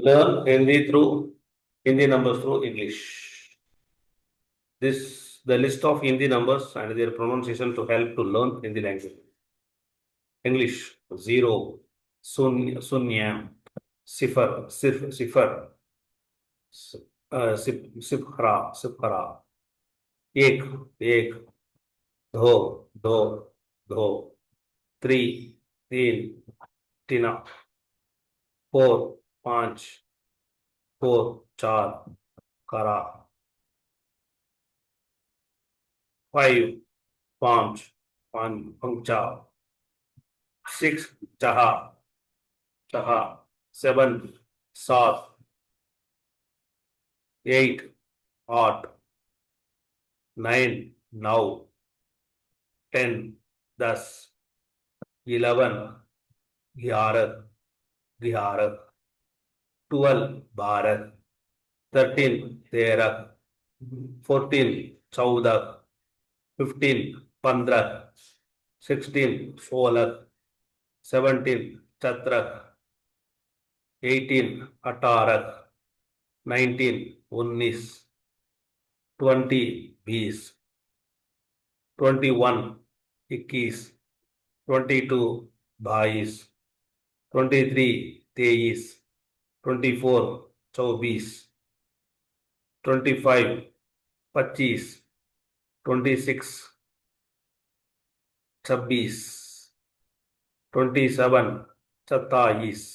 Learn Hindi through Hindi numbers through English. This the list of Hindi numbers and their pronunciation to help to learn Hindi language. English 0, sunya, sifar, sifar, sifra, sifra, ek, ek, dho, dho, dho, three, teen, tina, four, panch, four, char, kara, five, panch, pancha, six, chaha, chaha, seven, saat, eight, आठ, nine, now, 10, 10, 11, 11, 11, 12, 12, 13, 13, 14, 14, 15, 15, 16, 16, 17, 17, 18, 18, 19, 19, 20, 20, 21, 21, 22, 22, 23, 23, 24, 24, 25, 25, 26, 26, 27, 27,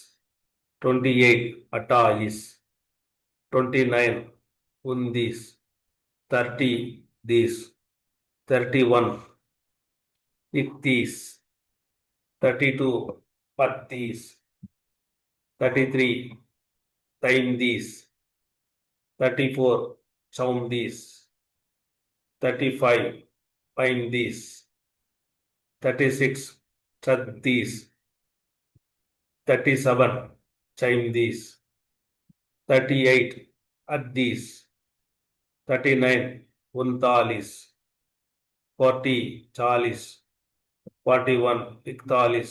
28, 28, 29, 19, 30, this, 31, 31, 32, 32, 33, 33, 34, 34, 35, 35, 36, 36, 37, 37, 38, 38, 39, 39, 40, 40, 41, 41,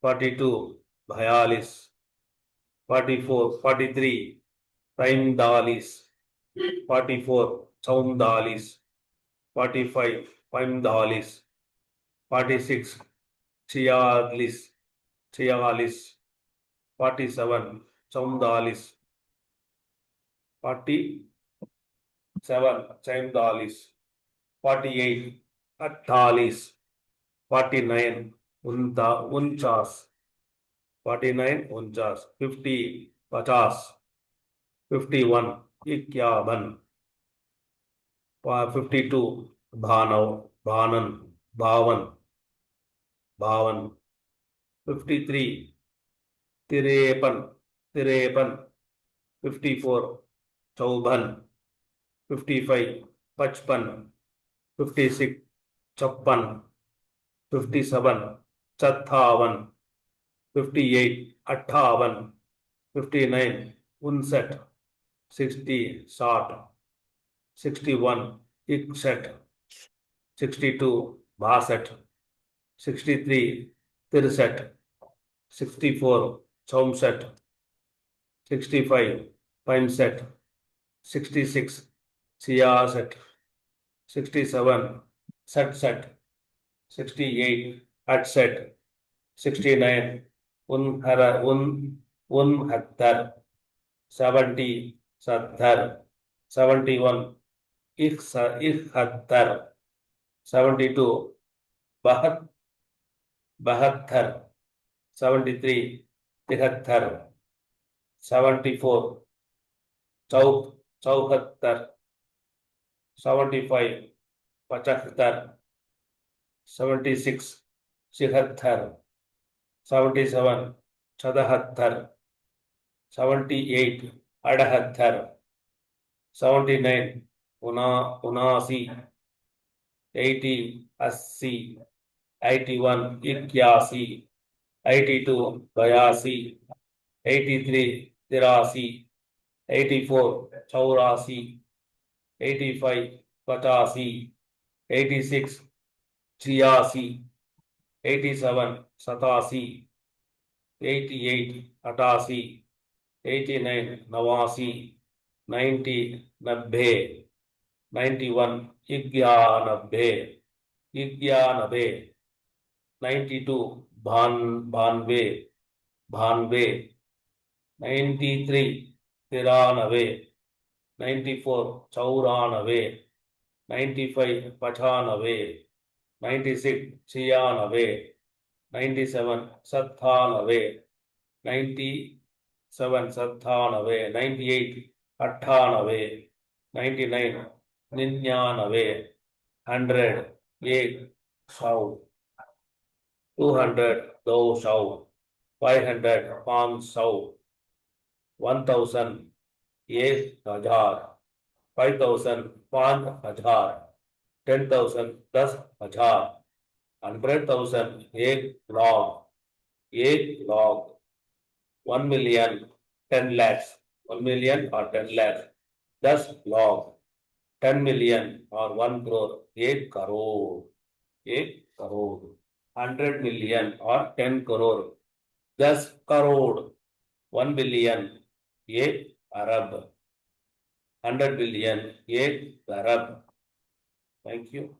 42, 42, 44, 43, 45, 44, 44, 45, 45, 46, 46, 46, 47, 47, 47, 47, 48, 48, 49, 49, 49, 50, 50, 51, 51, 52, Bhanav, Bhanan, Bhavan, Bhavan, 53, Tirepan, Tirepan, 54, Chauban, 55, Pachpan, 56, Chappan, 57, Chathavan, 58, Attavan, 59, Unset, 60, Sat, 61, Ikset, 62, Baset, 63, Tirset, 64, Chomset, 65, Pineset, 66, Siaset, 67, Setset, 68, Atset, 69, Unhattar, 70, Saddhar, 71, Ikhattar, 72, Bahatthar, 73, Tihatthar, 74, Chauhattar, 75, Pachhattar, 76, Sihatthar, 77, Chadahatthar, 78, Adahatthar, 79, Unasi, 80, Assi, 81, Ikyasi, 82, Bayasi, 83, Tirasi, 84, Chaurasi, 85, Patasi, 86, Chiasi, 87, Satasi, 88, Atasi, 89 नवासी, 90 नब्बे, 91 इक्यानबे, 92 बानवे, 93 तिरानवे, 94 चौरानवे, 95 पचानवे, 96 छियानवे, 97 सत्तानवे, 97 सत्तानवे, 98 अट्ठानवे, 99 निन्यानवे, 100 एक सौ, 200 दो सौ, 500 पाँच सौ, 1000 1000, 5000 5000, 10,000 10,000, 100,000 एक lakh, 1 million 10 lakhs, 1 million or 10 lakhs, 10 lakh, 10 million or 1 crore, एक crore, 100 million or 10 crore, 10 crore, 1 billion, एक अरब, 100 billion, एक अरब. Thank you.